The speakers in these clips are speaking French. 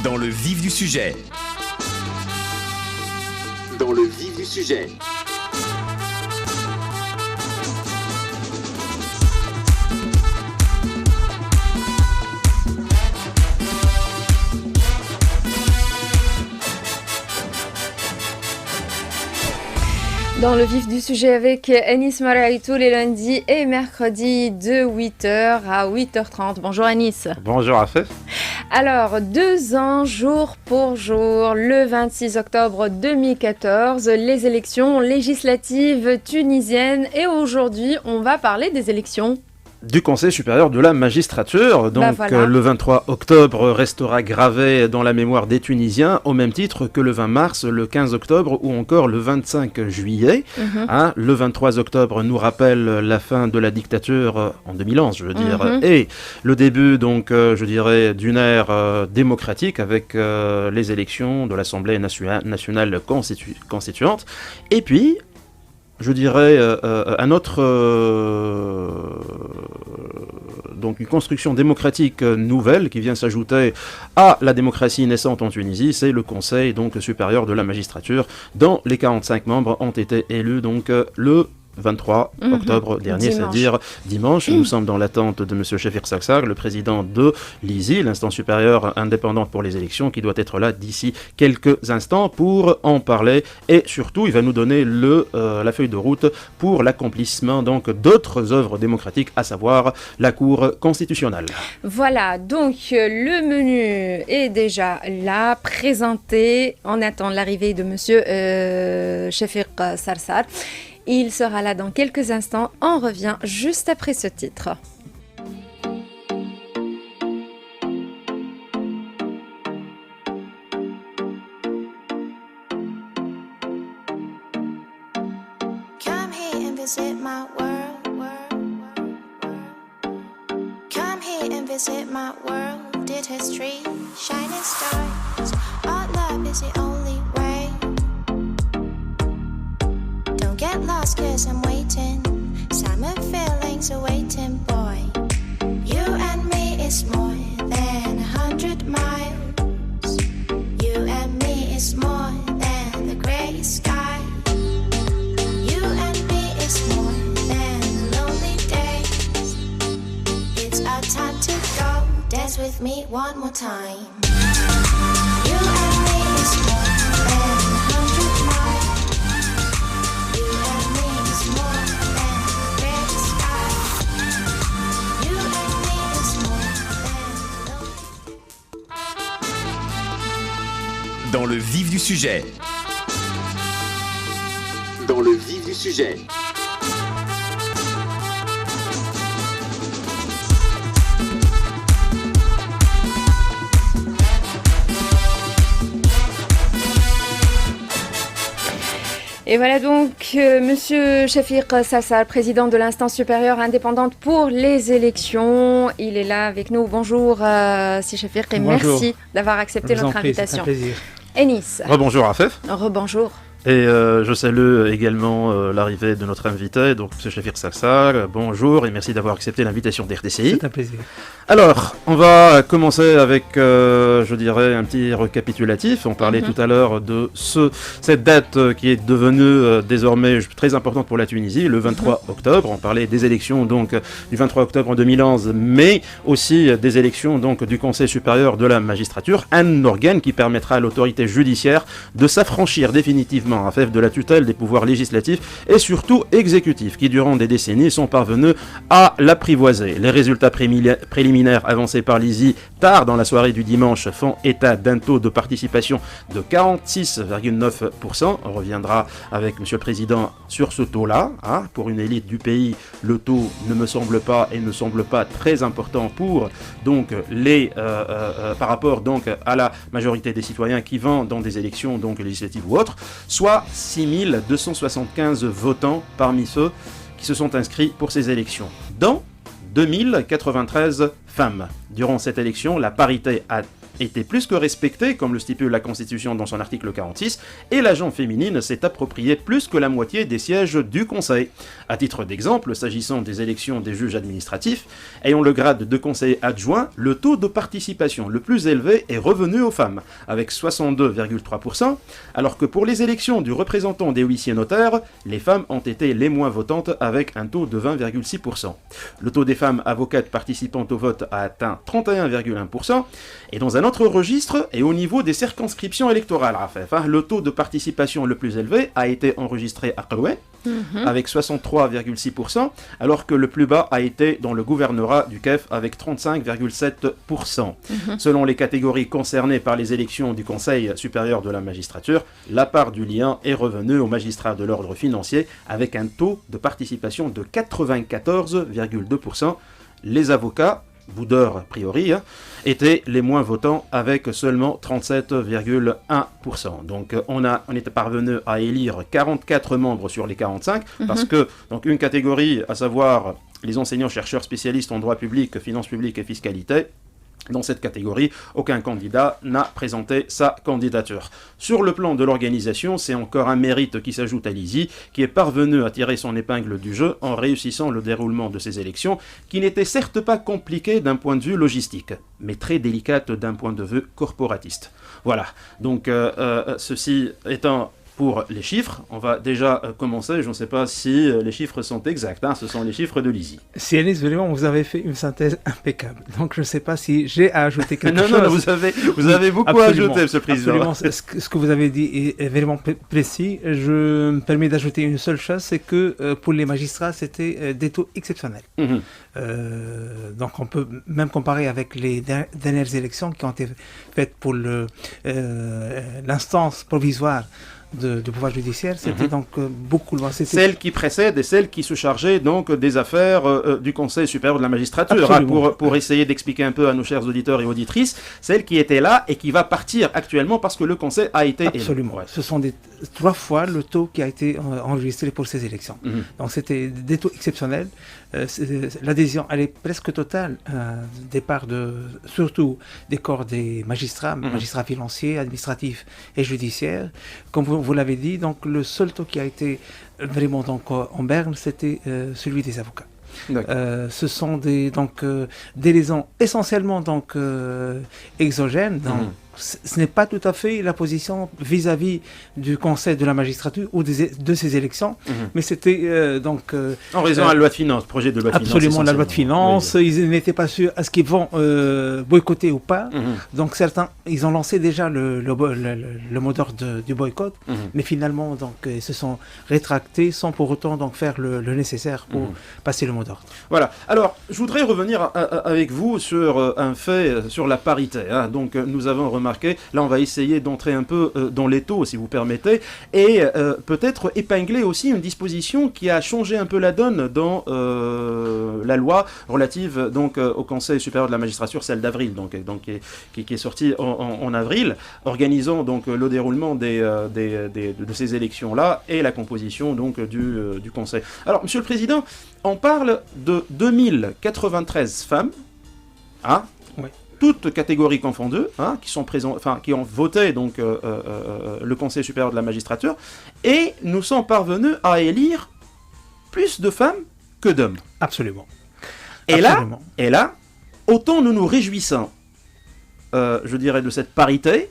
Dans le vif du sujet. Dans le vif du sujet. Dans le vif du sujet avec Anis Maraï tous les lundis et mercredis de 8h à 8h30. Bonjour Anis. Bonjour Afef. Alors, 2 ans, jour pour jour, le 26 octobre 2014, les élections législatives tunisiennes. Et aujourd'hui, on va parler des élections Du Conseil supérieur de la magistrature. Donc voilà. Le 23 octobre restera gravé dans la mémoire des Tunisiens au même titre que le 20 mars, le 15 octobre ou encore le 25 juillet. Le 23 octobre nous rappelle la fin de la dictature en 2011, je veux dire, et le début donc je dirais d'une ère démocratique avec les élections de l'Assemblée nationale constituante. Et puis je dirais un autre, donc une construction démocratique nouvelle qui vient s'ajouter à la démocratie naissante en Tunisie, c'est le Conseil donc supérieur de la magistrature, dont les 45 membres ont été élus donc le 23 octobre dernier, c'est-à-dire dimanche. Nous sommes dans l'attente de M. Chafik Saksar, le président de l'ISI, l'instance supérieure indépendante pour les élections, qui doit être là d'ici quelques instants pour en parler. Et surtout, il va nous donner la feuille de route pour l'accomplissement donc d'autres œuvres démocratiques, à savoir la Cour constitutionnelle. Voilà, donc le menu est déjà là, présenté. On attend l'arrivée de M. Chafik Saksar. Il sera là dans quelques instants. On revient juste après ce titre. Come here and visit my world. Come here and visit my world. Did history, shining stars. Our love is the only way. Don't get lost, cause I'm waiting. Summer feelings are waiting, boy. You and me is more than 100 miles. You and me is more than the gray sky. You and me is more than the lonely days. It's our time to go. Dance with me one more time. You and me is more than 100 miles. Dans le vif du sujet. Dans le vif du sujet. Et voilà donc Monsieur Chafik Saksar, président de l'instance supérieure indépendante pour les élections. Il est là avec nous. Bonjour Si Chafik et merci d'avoir accepté notre invitation. C'est un plaisir. Enis. Rebonjour Afef. Rebonjour. Et je salue également l'arrivée de notre invité, donc M. Chafik Saksar. Bonjour et merci d'avoir accepté l'invitation d'RTCI. C'est un plaisir. Alors, on va commencer avec, je dirais, un petit récapitulatif. On parlait tout à l'heure de cette date qui est devenue désormais très importante pour la Tunisie, le 23 octobre. On parlait des élections donc du 23 octobre 2011, mais aussi des élections donc du Conseil supérieur de la magistrature, un organe qui permettra à l'autorité judiciaire de s'affranchir définitivement de la tutelle des pouvoirs législatifs et surtout exécutifs qui durant des décennies sont parvenus à l'apprivoiser. Les résultats préliminaires avancés par l'ISI tard dans la soirée du dimanche font état d'un taux de participation de 46,9%. On reviendra avec M. le Président sur ce taux-là. Pour une élite du pays, le taux ne me semble pas et ne semble pas très important pour donc par rapport donc à la majorité des citoyens qui vont dans des élections donc législatives ou autres, soit 6275 votants parmi ceux qui se sont inscrits pour ces élections, dont 2093 femmes. Durant cette élection, la parité a était plus que respectée, comme le stipule la Constitution dans son article 46, et la gente féminine s'est appropriée plus que la moitié des sièges du Conseil. À titre d'exemple, s'agissant des élections des juges administratifs, ayant le grade de conseiller adjoint, le taux de participation le plus élevé est revenu aux femmes, avec 62,3%, alors que pour les élections du représentant des huissiers notaires, les femmes ont été les moins votantes avec un taux de 20,6%. Le taux des femmes avocates participant au vote a atteint 31,1%, et dans un autre registre, et au niveau des circonscriptions électorales, Rafef, le taux de participation le plus élevé a été enregistré à Koué, avec 63,6%, alors que le plus bas a été dans le gouvernorat du KEF avec 35,7%. Selon les catégories concernées par les élections du Conseil supérieur de la magistrature, la part du lien est revenue aux magistrats de l'ordre financier avec un taux de participation de 94,2%. Les avocats, boudeurs a priori, étaient les moins votants avec seulement 37,1%. Donc on était parvenu à élire 44 membres sur les 45, parce que donc une catégorie, à savoir les enseignants-chercheurs spécialistes en droit public, finances publiques et fiscalité, dans cette catégorie, aucun candidat n'a présenté sa candidature. Sur le plan de l'organisation, c'est encore un mérite qui s'ajoute à l'ISI, qui est parvenu à tirer son épingle du jeu en réussissant le déroulement de ces élections, qui n'étaient certes pas compliquées d'un point de vue logistique, mais très délicates d'un point de vue corporatiste. Voilà, donc ceci étant pour les chiffres, on va déjà commencer. Je ne sais pas si les chiffres sont exacts. Ce sont les chiffres de l'ISI. Sianis, vraiment, vous avez fait une synthèse impeccable. Donc, je ne sais pas si j'ai à ajouter quelque chose. Non, vous avez beaucoup à ajouter, Monsieur le Président. Absolument. Ce que vous avez dit est vraiment précis. Je me permets d'ajouter une seule chose, c'est que pour les magistrats, c'était des taux exceptionnels. Donc, on peut même comparer avec les dernières élections qui ont été faites pour l'instance provisoire du pouvoir judiciaire, c'était donc beaucoup loin. Celle qui précède et celle qui se chargeait donc des affaires du Conseil supérieur de la magistrature. Pour essayer d'expliquer un peu à nos chers auditeurs et auditrices, celle qui était là et qui va partir actuellement parce que le Conseil a été élu. Absolument. Ouais. Ce sont 3 fois le taux qui a été enregistré pour ces élections. Donc c'était des taux exceptionnels. L'adhésion, elle est presque totale départ surtout des corps des magistrats, magistrats financiers, administratifs et judiciaires. Comme vous l'avez dit, donc le seul taux qui a été vraiment donc en berne, c'était celui des avocats. Ce sont des raisons essentiellement donc exogènes. Donc, ce n'est pas tout à fait la position vis-à-vis du Conseil de la magistrature ou de ces élections, mais c'était en raison de la loi de finances, projet de loi de finances. Absolument, la loi de finances. Oui. Ils n'étaient pas sûrs à ce qu'ils vont boycotter ou pas. Donc certains, ils ont lancé déjà le mot d'ordre du boycott, mais finalement donc ils se sont rétractés sans pour autant donc faire le nécessaire pour passer le mot d'ordre. Voilà. Alors, je voudrais revenir avec vous sur un fait, sur la parité. Donc nous avons remarqué, là on va essayer d'entrer un peu dans les taux si vous permettez, et peut-être épingler aussi une disposition qui a changé un peu la donne dans la loi relative donc au Conseil supérieur de la magistrature, celle d'avril, donc qui est sortie en avril, organisant donc le déroulement de ces élections-là et la composition donc du Conseil. Alors, Monsieur le Président, on parle de 2093 femmes, Oui. Toutes catégories confondues, qui sont qui ont voté donc le Conseil supérieur de la magistrature, et nous sommes parvenus à élire plus de femmes que d'hommes. Absolument. Et là, autant nous nous réjouissons, je dirais, de cette parité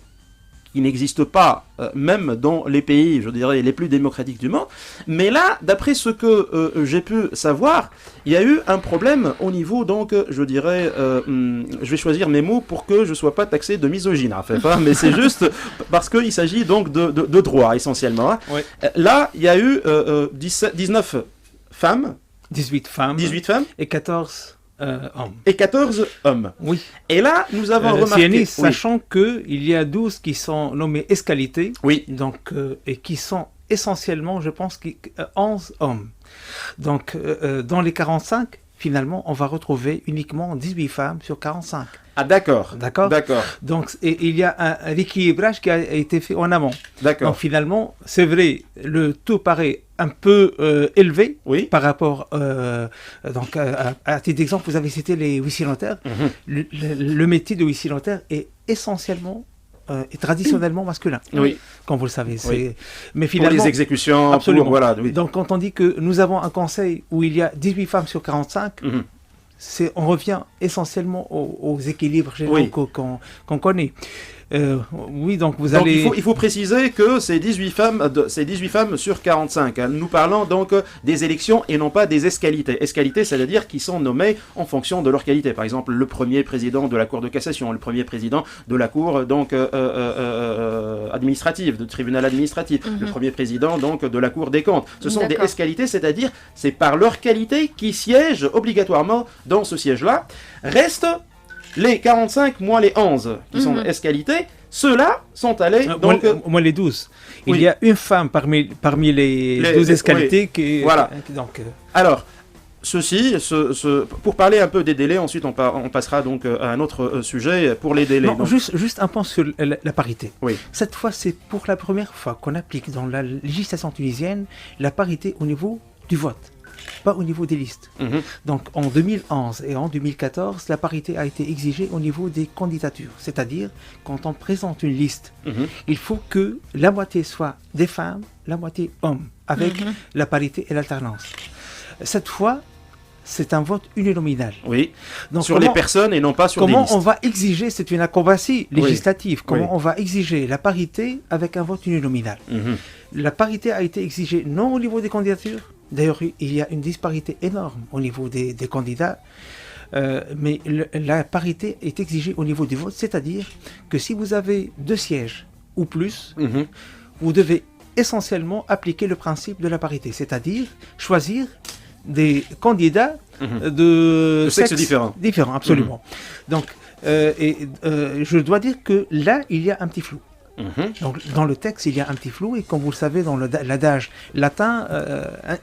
qui n'existe pas même dans les pays, je dirais, les plus démocratiques du monde. Mais là, d'après ce que j'ai pu savoir, il y a eu un problème au niveau, donc, je dirais, je vais choisir mes mots pour que je ne sois pas taxé de misogyne, mais c'est juste parce qu'il s'agit donc de droit, essentiellement. Oui. Là, il y a eu 19 femmes. 18 femmes. Et 14 hommes. Et 14 hommes. Oui. Et là, nous avons remarqué... Sachant qu'il y a 12 qui sont nommés escalités, oui. Donc, et qui sont essentiellement, je pense, 11 hommes. Donc, dans les 45, finalement, on va retrouver uniquement 18 femmes sur 45. Ah, d'accord. D'accord. D'accord. Donc, il y a un équilibrage qui a été fait en amont. D'accord. Donc, finalement, c'est vrai, le taux paraît un peu élevé Oui. par rapport. Donc, à titre d'exemple, vous avez cité les huissiers notaires. Le métier de huissier notaire est essentiellement et traditionnellement masculin. Oui. Comme vous le savez. Oui. Mais Pour finalement, les exécutions, absolument. voilà. Oui. Donc, quand on dit que nous avons un conseil où il y a 18 femmes sur 45, on revient essentiellement aux équilibres généraux Oui. qu'on connaît. Oui, donc vous Donc allez... il faut préciser que c'est 18 femmes sur 45. Hein. Nous parlons donc des élections et non pas des escalités. Escalités, ça veut dire qu'ils sont nommés en fonction de leur qualité. Par exemple, le premier président de la Cour de cassation, le premier président de la Cour donc administrative, de tribunal administratif, le premier président donc de la Cour des comptes. Ce sont des D'accord. escalités, c'est-à-dire c'est par leur qualité qu'ils siègent obligatoirement dans ce siège-là. Restent les 45 moins les 11 qui sont escalités, ceux-là sont allés donc... Moi, les 12. Il oui. y a une femme parmi les 12 escalités oui. qui... Voilà. Donc, Alors, pour parler un peu des délais, ensuite on passera donc à un autre sujet pour les délais. non, Donc, juste un point sur la parité. Oui. Cette fois, c'est pour la première fois qu'on applique dans la législation tunisienne la parité au niveau du vote, pas au niveau des listes. Donc en 2011 et en 2014, la parité a été exigée au niveau des candidatures. C'est-à-dire, quand on présente une liste, il faut que la moitié soit des femmes, la moitié hommes, avec la parité et l'alternance. Cette fois, c'est un vote uninominal. Oui, Donc, sur les personnes et non pas sur des comment listes. on va exiger, c'est une acrobatie législative, comment Oui. on va exiger la parité avec un vote uninominal. La parité a été exigée non au niveau des candidatures, d'ailleurs il y a une disparité énorme au niveau des candidats, mais la parité est exigée au niveau du vote, c'est-à-dire que si vous avez 2 sièges ou plus, vous devez essentiellement appliquer le principe de la parité, c'est-à-dire choisir des candidats de sexes différents. Différents, absolument. Donc, je dois dire que là, il y a un petit flou. Donc, dans le texte, il y a un petit flou, et comme vous le savez, dans l'adage latin,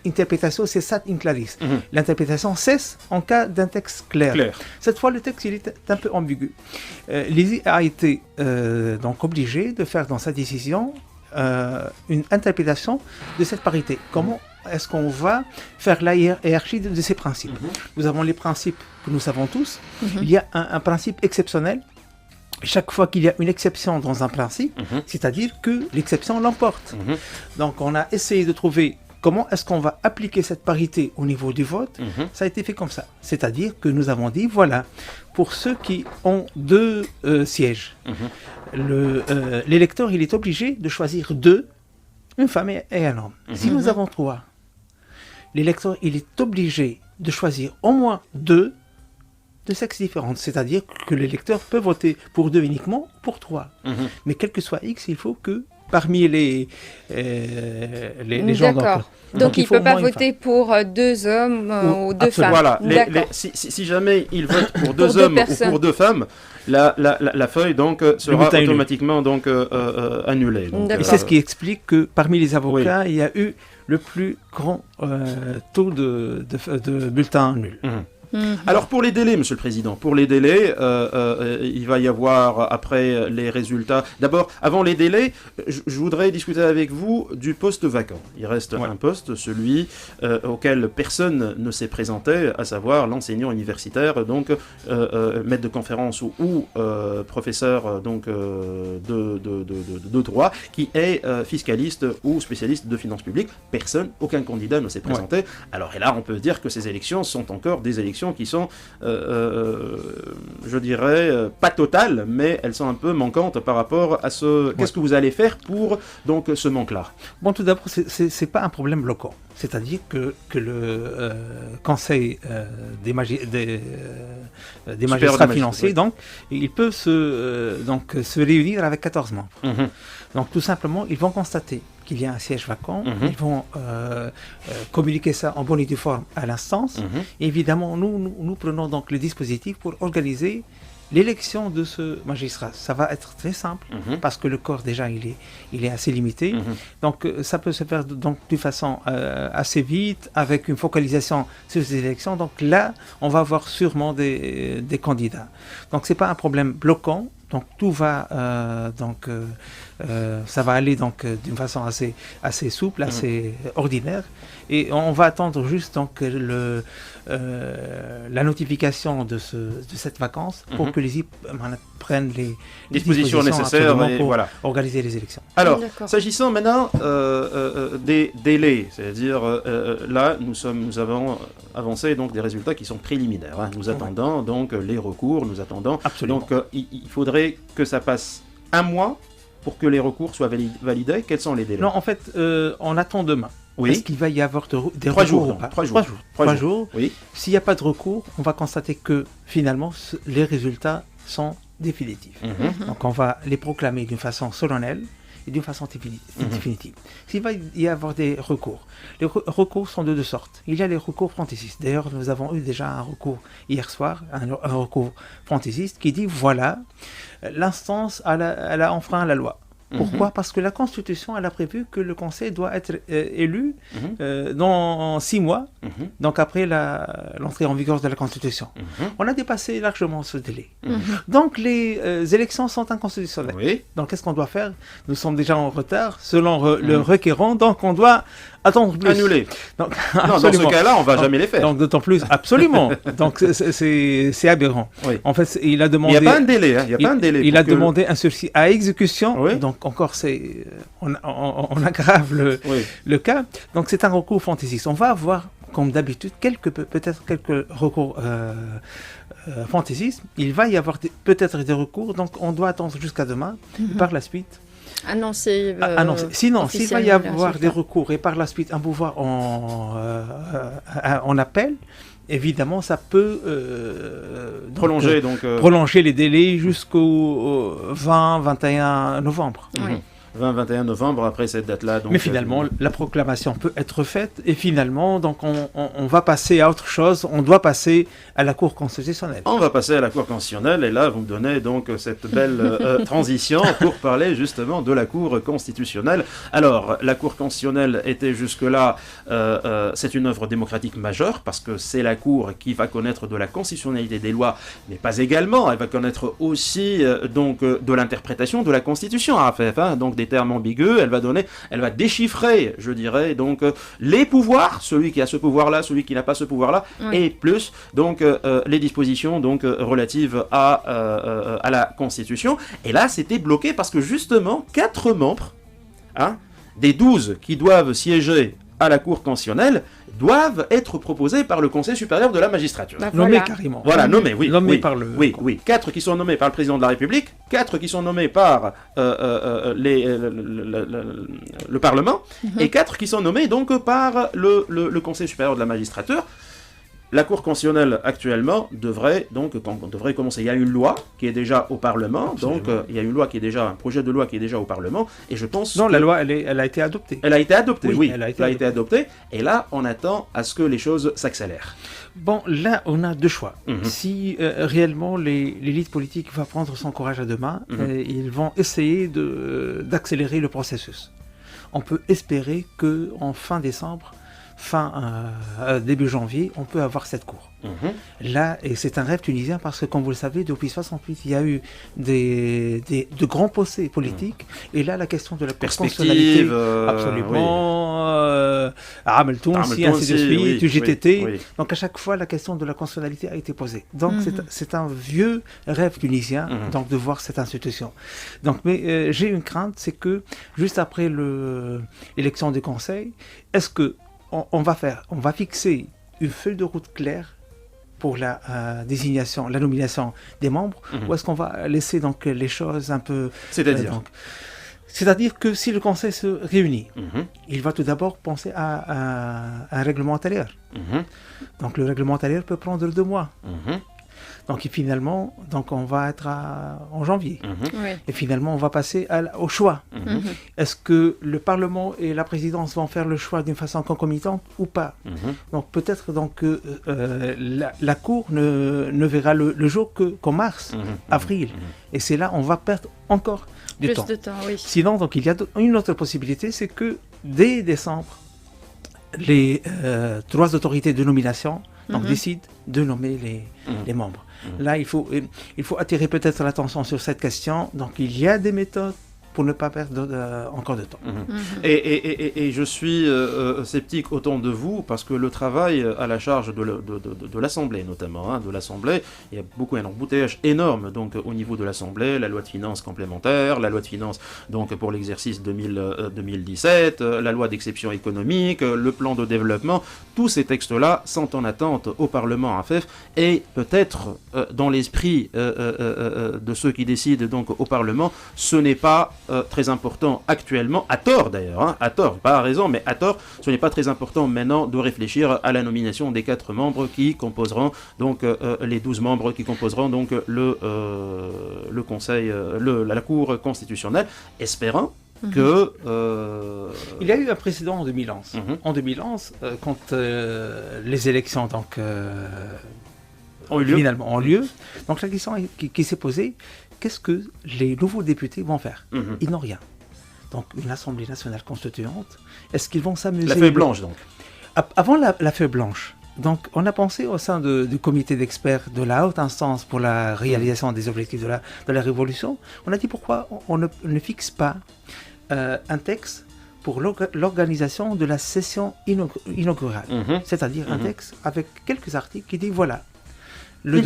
interprétation cessat in claris. L'interprétation cesse en cas d'un texte clair. Cette fois, le texte il est un peu ambigu. L'ISI a été donc obligé de faire dans sa décision une interprétation de cette parité. Comment est-ce qu'on va faire la hiérarchie de ces principes? Nous avons les principes que nous savons tous. Il y a un principe exceptionnel. Chaque fois qu'il y a une exception dans un principe, c'est-à-dire que l'exception l'emporte. Donc on a essayé de trouver comment est-ce qu'on va appliquer cette parité au niveau du vote. Ça a été fait comme ça. C'est-à-dire que nous avons dit, voilà, pour ceux qui ont 2 sièges, l'électeur il est obligé de choisir 2, une femme et un homme. Si nous avons 3, l'électeur il est obligé de choisir au moins 2 de sexes différents, c'est-à-dire que l'électeur peut voter pour 2 uniquement, pour 3. Mais quel que soit X, il faut que parmi les gens... Donc il ne peut pas voter pour 2 hommes ou 2 femmes. Voilà, si jamais il vote pour 2 hommes ou pour 2 femmes, la feuille donc sera automatiquement donc, annulée. Donc, et c'est ce qui explique que parmi les avocats, il y a eu le plus grand taux de bulletins nuls. Alors pour les délais, Monsieur le Président, pour les délais, il va y avoir après les résultats. D'abord, avant les délais, je voudrais discuter avec vous du poste vacant. Il reste un poste, celui auquel personne ne s'est présenté, à savoir l'enseignant universitaire, donc maître de conférence ou professeur donc de droit, qui est fiscaliste ou spécialiste de finances publiques. Personne, aucun candidat ne s'est présenté. Alors et là, on peut dire que ces élections sont encore des élections qui sont, je dirais, pas totales, mais elles sont un peu manquantes par rapport à ce... Qu'est-ce que vous allez faire pour donc ce manque-là? Bon, tout d'abord, c'est pas un problème bloquant. C'est-à-dire que le Conseil des magistrats financiers, donc, il peut se réunir avec 14 membres. Donc, tout simplement, ils vont constater qu'il y a un siège vacant, ils vont communiquer ça en bonne et due forme à l'instance. Et évidemment, nous prenons donc le dispositif pour organiser l'élection de ce magistrat, ça va être très simple parce que le corps déjà il est assez limité. Donc ça peut se faire donc d'une façon assez vite avec une focalisation sur ces élections. Donc là, on va avoir sûrement des candidats. Donc c'est pas un problème bloquant. Donc tout va ça va aller donc d'une façon assez souple, assez ordinaire, et on va attendre juste donc la notification de cette vacance pour que les IP prennent les dispositions nécessaires absolument pour voilà. organiser les élections. Alors, D'accord. s'agissant maintenant des délais, c'est-à-dire là, nous avons avancé donc des résultats qui sont préliminaires. Hein. Nous attendons donc les recours, nous attendons. Absolument. Donc, il faudrait que ça passe un mois pour que les recours soient validés. Quels sont les délais? Non, en fait, on attend demain. Oui. Est-ce qu'il va y avoir des 3 recours jours, ou donc, pas? 3 jours. 3 jours. Oui. S'il n'y a pas de recours, on va constater que finalement, les résultats sont définitifs. Donc on va les proclamer d'une façon solennelle et d'une façon définitive. S'il va y avoir des recours, les recours sont de deux sortes. Il y a les recours fantaisistes. D'ailleurs, nous avons eu déjà un recours hier soir, un recours fantaisiste qui dit voilà, l'instance elle a enfreint la loi. Pourquoi? Parce que la Constitution elle a prévu que le Conseil doit être élu dans 6 mois, donc après l'entrée en vigueur de la Constitution. On a dépassé largement ce délai. Donc les élections sont inconstitutionnelles. Oui. Donc qu'est-ce qu'on doit faire? Nous sommes déjà en retard selon le requérant, donc on doit attendre plus. Annuler. Donc, Non, dans ce absolument. cas-là, on va jamais les faire. Donc d'autant plus, absolument. Donc c'est aberrant. Oui. En fait, il a Il demandé. n'y a pas un délai. Hein. Il y a pas un délai. Il pour a que- demandé un sursis à exécution. Oui. Donc encore, on aggrave Oui. le cas. Donc c'est un recours fantaisiste. On va avoir, comme d'habitude, peut-être quelques recours fantaisistes. Il va y avoir peut-être des recours. Donc on doit attendre jusqu'à demain. Par la suite. Annoncé. Annoncé. Sinon, s'il va y officiellement, avoir le des résultat. recours et par la suite un pouvoir en appel, évidemment, ça peut Prolonger donc. prolonger les délais jusqu'au 20-21 novembre. Oui. 20-21 novembre après cette date-là. Donc, Mais finalement, la proclamation peut être faite et finalement, donc on va passer à autre chose. On doit passer à la Cour constitutionnelle. on va passer à la Cour constitutionnelle et là vous me donnez donc cette belle transition pour parler justement de la Cour constitutionnelle. Alors la Cour constitutionnelle était jusque-là, c'est une œuvre démocratique majeure parce que c'est la Cour qui va connaître de la constitutionnalité des lois, mais pas également, elle va connaître aussi donc de l'interprétation de la Constitution, hein, donc des termes ambigus, elle va déchiffrer, je dirais, donc les pouvoirs, celui qui a ce pouvoir-là, celui qui n'a pas ce pouvoir-là, Oui. et plus donc les dispositions donc relatives à la Constitution. Et là, c'était bloqué parce que justement 4 membres, hein, des 12 qui doivent siéger à la Cour constitutionnelle doivent être proposés par le Conseil supérieur de la magistrature. Bah, Nommé voilà. carrément. Voilà, nommés, oui. Nommé oui, par le. oui. 4 qui sont nommés par le président de la République, 4 qui sont nommés par le Parlement, et 4 qui sont nommés donc par le Conseil supérieur de la magistrature. La Cour constitutionnelle actuellement devrait commencer. Il y a une loi qui est déjà au Parlement, Absolument. donc il y a une loi qui est déjà, un projet de loi qui est déjà au Parlement, et je pense Non, que la loi, elle a été adoptée. elle a été adoptée, Oui, oui, elle a été elle a été adoptée, et là on attend à ce que les choses s'accélèrent. Bon, là, on a deux choix. Mhm. Si réellement l'élite politique va prendre son courage à deux mains, ils vont essayer d'accélérer le processus. On peut espérer que en fin décembre, début janvier, on peut avoir cette cour. Là, et c'est un rêve tunisien parce que, comme vous le savez, depuis 68, il y a eu de grands procès politiques. Et là, la question de la Perspective, absolument, Amel Tounsi, ainsi de suite, UGTT. oui. Donc à chaque fois, la question de la constitutionnalité a été posée. Donc c'est un vieux rêve tunisien donc de voir cette institution. Donc, mais j'ai une crainte, c'est que juste après l'élection du Conseil, est-ce que on va fixer une feuille de route claire pour la désignation, la nomination des membres, ou est-ce qu'on va laisser donc les choses un peu... C'est-à-dire que si le Conseil se réunit, il va tout d'abord penser à un règlement intérieur. Donc le règlement intérieur peut prendre 2 mois. Donc et finalement, donc on va être en janvier. Oui. Et finalement, on va passer au choix. Mhm. Est-ce que le Parlement et la présidence vont faire le choix d'une façon concomitante ou pas? Donc peut-être donc la Cour ne verra le jour qu'en mars, avril. Et c'est là on va perdre encore du Plus temps. de temps, oui. Sinon, donc, il y a une autre possibilité, c'est que dès décembre, les 3 autorités de nomination décident de nommer les membres. Là, il faut attirer peut-être l'attention sur cette question. Donc, il y a des méthodes pour ne pas perdre encore de temps. Et je suis sceptique autant de vous, parce que le travail à la charge de l'Assemblée, notamment, de l'Assemblée, il y a beaucoup un embouteillage énorme donc, au niveau de l'Assemblée, la loi de finances complémentaire, la loi de finances donc, pour l'exercice 2017, la loi d'exception économique, le plan de développement, tous ces textes-là sont en attente au Parlement AFEF, et peut-être dans l'esprit de ceux qui décident donc, au Parlement, ce n'est pas très important actuellement, à tort d'ailleurs, à tort, pas à raison, mais à tort, ce n'est pas très important maintenant de réfléchir à la nomination des 4 membres qui composeront donc les 12 membres qui composeront donc le Conseil, la Cour constitutionnelle, espérant que... Il y a eu un précédent en 2011. En 2011, quand les élections donc, finalement ont lieu, donc la question qui s'est posée, qu'est-ce que les nouveaux députés vont faire? Ils n'ont rien. Donc une Assemblée nationale constituante, est-ce qu'ils vont s'amuser? La feuille blanche donc. Avant la feuille blanche, donc on a pensé au sein du comité d'experts de la haute instance pour la réalisation des objectifs de la révolution, on a dit pourquoi on ne fixe pas un texte pour l'organisation de la session inaugurale. C'est-à-dire un texte avec quelques articles qui dit voilà, le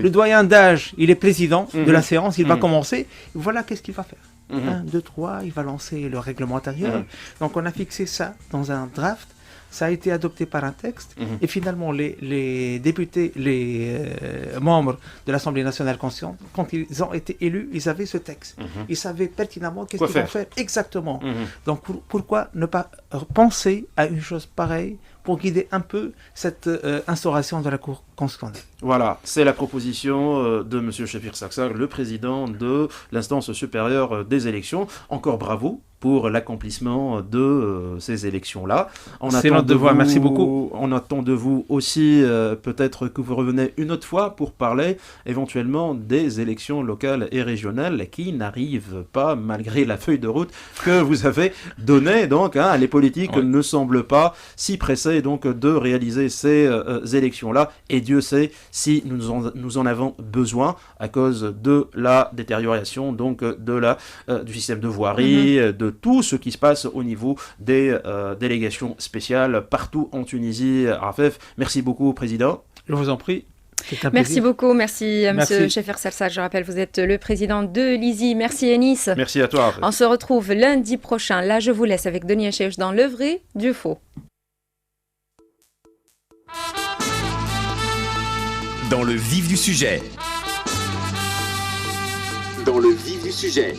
doyen d'âge, il est président de la séance, il va commencer. Voilà qu'est-ce qu'il va faire. 1, 2, 3, il va lancer le règlement intérieur. Donc on a fixé ça dans un draft. Ça a été adopté par un texte. Et finalement, les députés, les membres de l'Assemblée nationale constituante, quand ils ont été élus, ils avaient ce texte. Ils savaient pertinemment qu'est-ce qu'ils vont faire exactement. Donc pourquoi ne pas penser à une chose pareille pour guider un peu cette instauration de la Cour constitutionnelle? Voilà, c'est la proposition de M. Chafir Sarksar, le président de l'instance supérieure des élections. Encore bravo pour l'accomplissement de ces élections-là. C'est notre devoir, merci beaucoup. On attend de vous aussi peut-être que vous revenez une autre fois pour parler éventuellement des élections locales et régionales qui n'arrivent pas malgré la feuille de route que vous avez donnée. Donc, les politiques ne semblent pas si pressés donc, de réaliser ces élections-là. Et Dieu sait si nous en avons besoin à cause de la détérioration donc, du système de voirie, de tout ce qui se passe au niveau des délégations spéciales partout en Tunisie. Rafef, merci beaucoup, Président. Je vous en prie. Merci beaucoup, merci à M. Chafir Sarksar. Je rappelle, vous êtes le président de l'ISI. Merci Enis. Merci à toi. Rafef. On se retrouve lundi prochain. Là, je vous laisse avec Denis Hacheich dans Le Vrai du Faux. Dans le vif du sujet. Dans le vif du sujet.